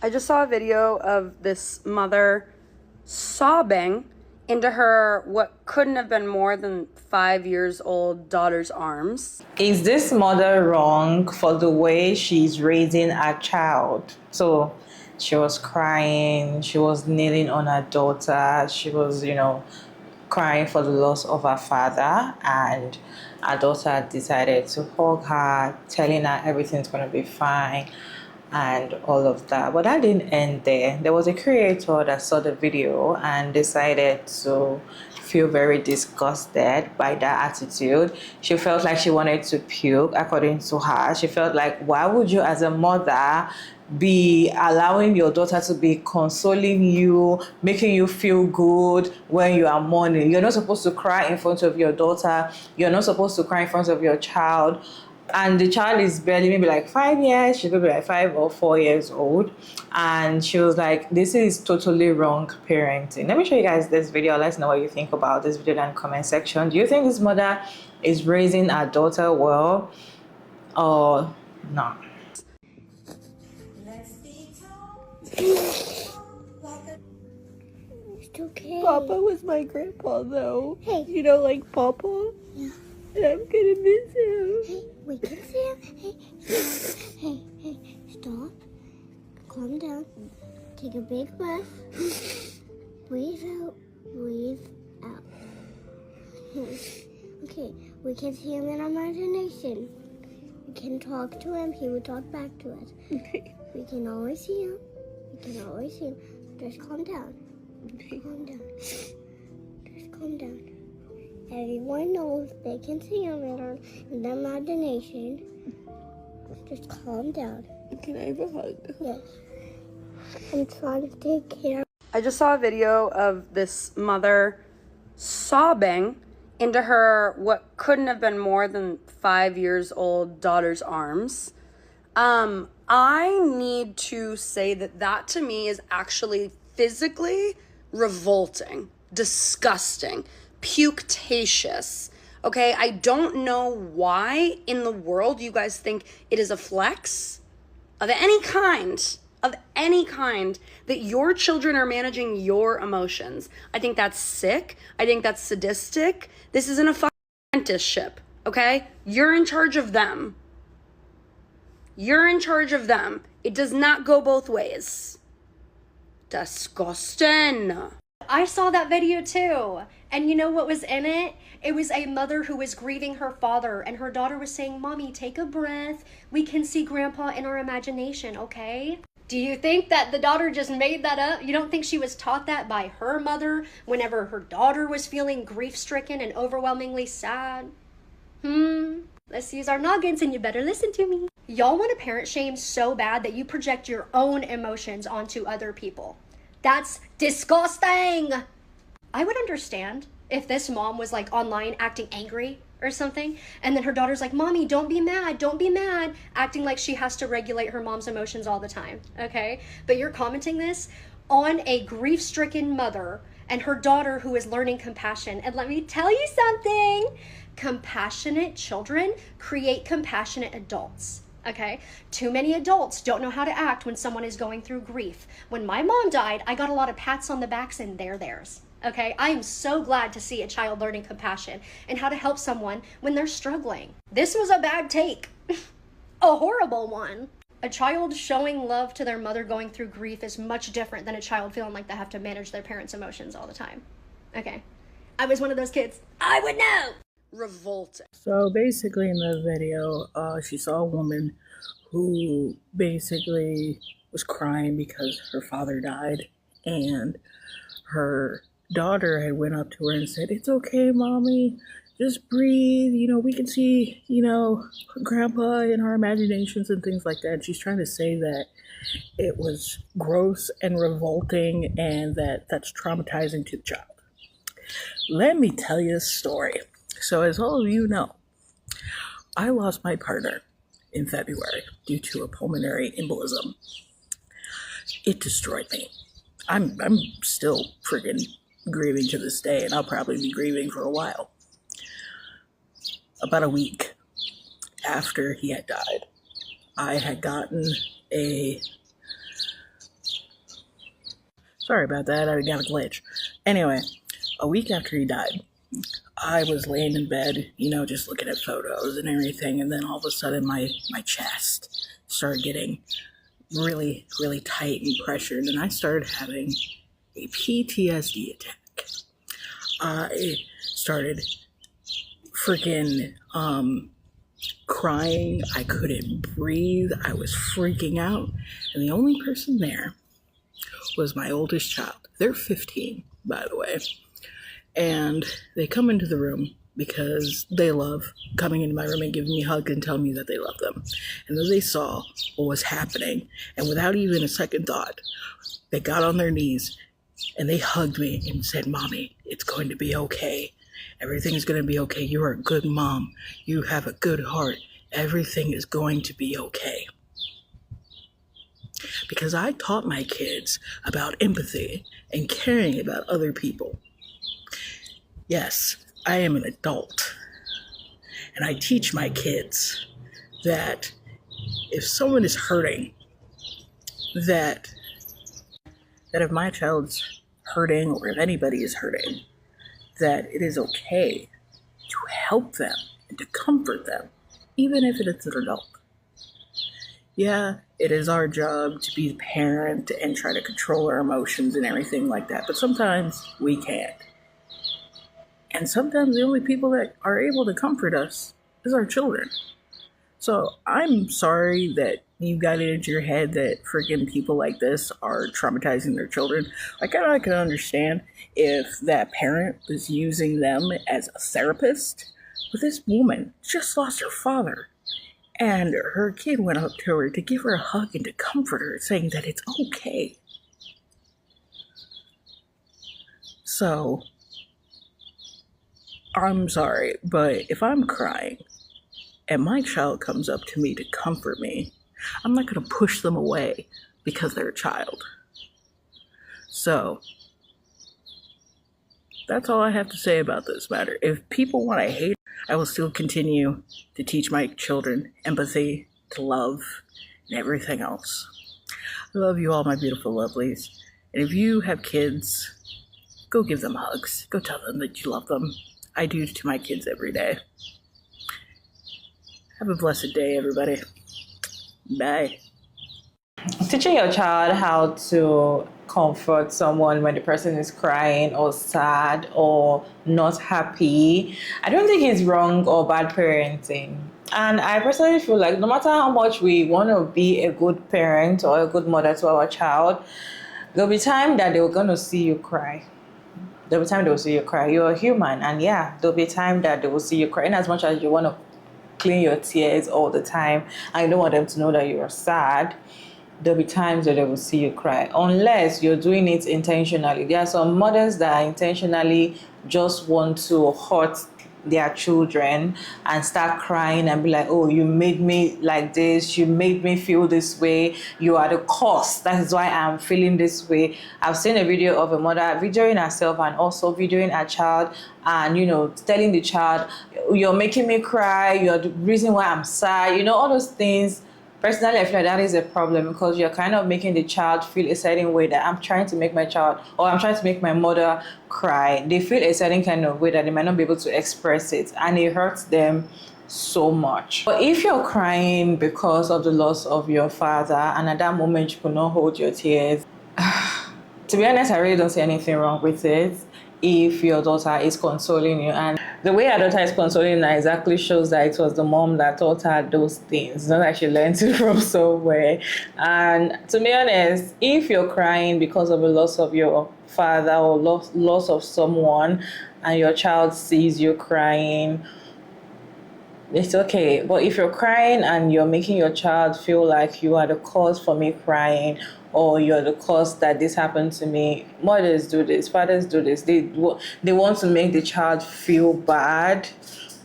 I just saw a video of this mother sobbing into her what couldn't have been more than 5 years old daughter's arms. Is this mother wrong for the way she's raising a child? So she was crying, she was kneeling on her daughter, she was, crying for the loss of her father, and her daughter decided to hug her, telling her everything's going to be fine and all of that. But that didn't end there. There was a creator that saw the video and decided to feel very disgusted by that attitude. She felt like she wanted to puke, according to her. She felt like, why would you as a mother be allowing your daughter to be consoling you, making you feel good when you are mourning? You're not supposed to cry in front of your daughter. You're not supposed to cry in front of your child. And the child is barely maybe like 5 years. She's maybe like 5 or 4 years old. And she was like, this is totally wrong parenting. Let me show you guys this video. Let's know what you think about this video in the comment section. Do you think this mother is raising her daughter well or not? It's okay. Papa was my grandpa though. Hey. You know, like Papa? Yeah. And I'm gonna miss him. Hey, we can see him. Hey, stop. Calm down. Take a big breath. Breathe out. Breathe out. Okay, we can see him in our imagination. We can talk to him. He will talk back to us. Okay. We can always see him. Just calm down. Calm down. Just calm down. Everyone knows they can see him in their imagination. Just calm down. Can I have a hug? Yes. I'm trying to take care. I just saw a video of this mother sobbing into her what couldn't have been more than 5 years old daughter's arms. I need to say that to me is actually physically revolting, disgusting, puketacious. Okay, I don't know why in the world you guys think it is a flex of any kind, that your children are managing your emotions. I think that's sick. I think that's sadistic. This isn't a fucking apprenticeship, okay? You're in charge of them. It does not go both ways. Disgusting. I saw that video too. And you know what was in it? It was a mother who was grieving her father, and her daughter was saying, Mommy, take a breath. We can see Grandpa in our imagination, okay? Do you think that the daughter just made that up? You don't think she was taught that by her mother whenever her daughter was feeling grief-stricken and overwhelmingly sad? Let's use our noggins, and you better listen to me. Y'all want to parent shame so bad that you project your own emotions onto other people. That's disgusting. I would understand if this mom was like online acting angry or something, and then her daughter's like, Mommy, don't be mad, acting like she has to regulate her mom's emotions all the time, okay? But you're commenting this on a grief-stricken mother and her daughter who is learning compassion. And let me tell you something. Compassionate children create compassionate adults. Okay? Too many adults don't know how to act when someone is going through grief. When my mom died, I got a lot of pats on the backs, and they're theirs. Okay? I am so glad to see a child learning compassion and how to help someone when they're struggling. This was a bad take. A horrible one. A child showing love to their mother going through grief is much different than a child feeling like they have to manage their parents' emotions all the time. Okay? I was one of those kids. I would know! Revolting. So basically in the video, she saw a woman who basically was crying because her father died, and her daughter had went up to her and said, "It's okay, Mommy, just breathe, we can see, Grandpa in our imaginations," and things like that. And she's trying to say that it was gross and revolting and that's traumatizing to the child. Let me tell you a story. So as all of you know, I lost my partner in February due to a pulmonary embolism. It destroyed me. I'm still friggin' grieving to this day, and I'll probably be grieving for a while. About a week after he had died, I had gotten a Sorry about that, I got a glitch. Anyway, a week after he died, I was laying in bed, just looking at photos and everything, and then all of a sudden my chest started getting really, really tight and pressured, and I started having a PTSD attack. I started freaking crying. I couldn't breathe. I was freaking out. And the only person there was my oldest child. They're 15, by the way. And they come into the room because they love coming into my room and giving me hugs and telling me that they love them. And then they saw what was happening. And without even a second thought, they got on their knees and they hugged me and said, "Mommy, it's going to be okay. Everything's going to be okay. You're a good mom. You have a good heart. Everything is going to be okay." Because I taught my kids about empathy and caring about other people. Yes, I am an adult. And I teach my kids that if someone is hurting, that if my child's hurting or if anybody is hurting, that it is okay to help them and to comfort them, even if it is an adult. Yeah, it is our job to be the parent and try to control our emotions and everything like that, but sometimes we can't. And sometimes the only people that are able to comfort us is our children. So I'm sorry that you got it into your head that freaking people like this are traumatizing their children. Like, I can understand if that parent was using them as a therapist, but this woman just lost her father. And her kid went up to her to give her a hug and to comfort her, saying that it's okay. So, I'm sorry, but if I'm crying and my child comes up to me to comfort me, I'm not going to push them away because they're a child. So, that's all I have to say about this matter. If people want to hate, I will still continue to teach my children empathy, to love, and everything else. I love you all, my beautiful lovelies. And if you have kids, go give them hugs. Go tell them that you love them. I do to my kids every day. Have a blessed day, everybody. Bye. Teaching your child how to comfort someone when the person is crying or sad or not happy, I don't think it's wrong or bad parenting. And I personally feel like no matter how much we want to be a good parent or a good mother to our child, there'll be time that they're going to see you cry. There'll be time they will see you cry. You're a human, and yeah, there'll be time that they will see you cry. In as much as you want to clean your tears all the time, and you don't want them to know that you're sad, there'll be times that they will see you cry, unless you're doing it intentionally. There are some mothers that intentionally just want to hurt their children and start crying and be like, "Oh, you made me like this, you made me feel this way, you are the cause, that is why I'm feeling this way." I've seen a video of a mother videoing herself and also videoing her child and telling the child, "You're making me cry, you're the reason why I'm sad," all those things. Personally, I feel like that is a problem because you're kind of making the child feel a certain way that I'm trying to make my child or I'm trying to make my mother cry. They feel a certain kind of way that they might not be able to express it, and it hurts them so much. But if you're crying because of the loss of your father and at that moment you could not hold your tears, to be honest, I really don't see anything wrong with it if your daughter is consoling you. And the way her daughter is consoling her exactly shows that it was the mom that taught her those things, not that she learned it from somewhere. And to be honest, if you're crying because of the loss of your father or loss of someone and your child sees you crying, it's okay. But if you're crying and you're making your child feel like you are the cause for me crying, or you're the cause that this happened to me, mothers do this, fathers do this. They want to make the child feel bad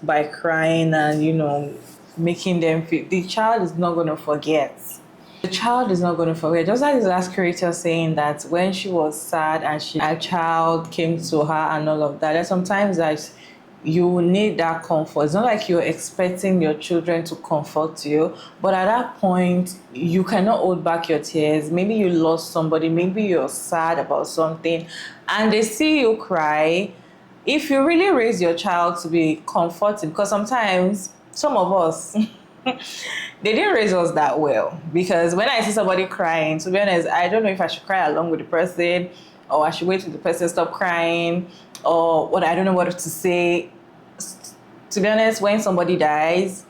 by crying and making them feel. The child is not going to forget. The child is not going to forget. Just like the last creator saying that when she was sad and her child came to her and all of that, there's sometimes that you need that comfort. It's not like you're expecting your children to comfort you, but at that point, you cannot hold back your tears. Maybe you lost somebody, maybe you're sad about something, and they see you cry. If you really raise your child to be comforting, because sometimes some of us, they didn't raise us that well. Because when I see somebody crying, to be honest, I don't know if I should cry along with the person, or I should wait till the person stop crying, or what, I don't know what to say. To be honest, when somebody dies,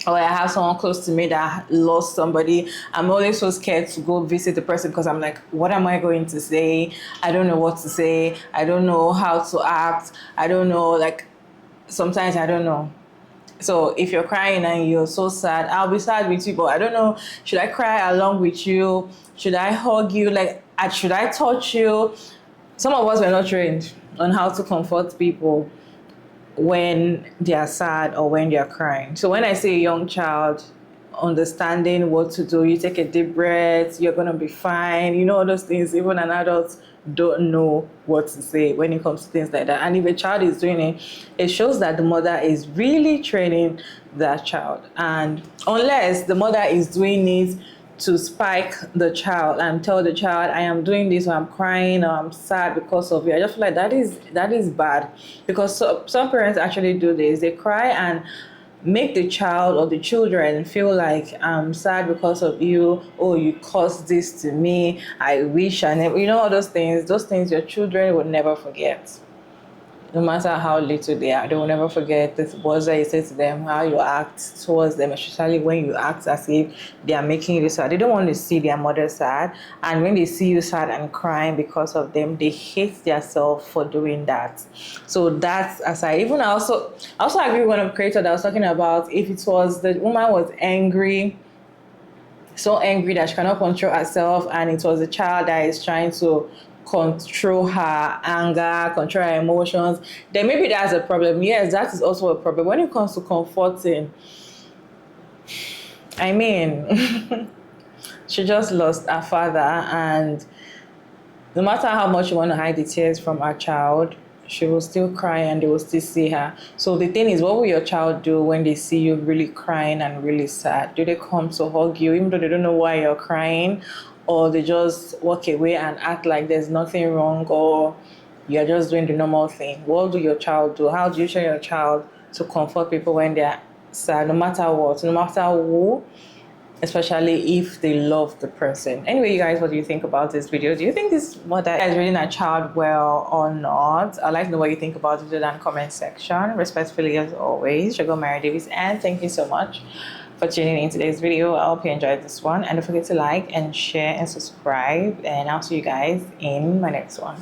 or I have someone close to me that lost somebody, I'm always so scared to go visit the person, because I'm like, what am I going to say? I don't know what to say. I don't know how to act. I don't know, like, sometimes I don't know. So if you're crying and you're so sad, I'll be sad with you, but I don't know, should I cry along with you? Should I hug you? Like, should I touch you? Some of us were not trained on how to comfort people when they are sad or when they are crying. So when I say a young child, understanding what to do, you take a deep breath, you're gonna be fine, you know, all those things. Even an adult don't know what to say when it comes to things like that. And if a child is doing it, it shows that the mother is really training that child. And unless the mother is doing it to spike the child and tell the child, I am doing this, or I'm crying, or I'm sad because of you, I just feel like that is bad. Because some parents actually do this. They cry and make the child or the children feel like, I'm sad because of you, oh, you caused this to me, I wish I never, you know, all those things your children will never forget. No matter how little they are, they will never forget the words that you say to them, how you act towards them, especially when you act as if they are making you sad. They don't want to see their mother sad. And when they see you sad and crying because of them, they hate themselves for doing that. So that's aside. Even I also agree with one of the creators that was talking about, if it was the woman was angry, so angry that she cannot control herself, and it was a child that is trying to control her anger, control her emotions, then maybe that's a problem. Yes, that is also a problem. When it comes to comforting, I mean, she just lost her father, and no matter how much you want to hide the tears from her child, she will still cry and they will still see her. So the thing is, what will your child do when they see you really crying and really sad? Do they come to hug you even though they don't know why you're crying? Or they just walk away and act like there's nothing wrong, or you're just doing the normal thing? What do your child do? How do you show your child to comfort people when they're sad, no matter what, no matter who, especially if they love the person? Anyway, you guys, what do you think about this video? Do you think this mother is raising a child well or not? I'd like to know what you think about it in the comment section. Respectfully, as always, Sugar Mary Davis, and thank you so much for tuning in today's video. I hope you enjoyed this one, and don't forget to like and share and subscribe, and I'll see you guys in my next one.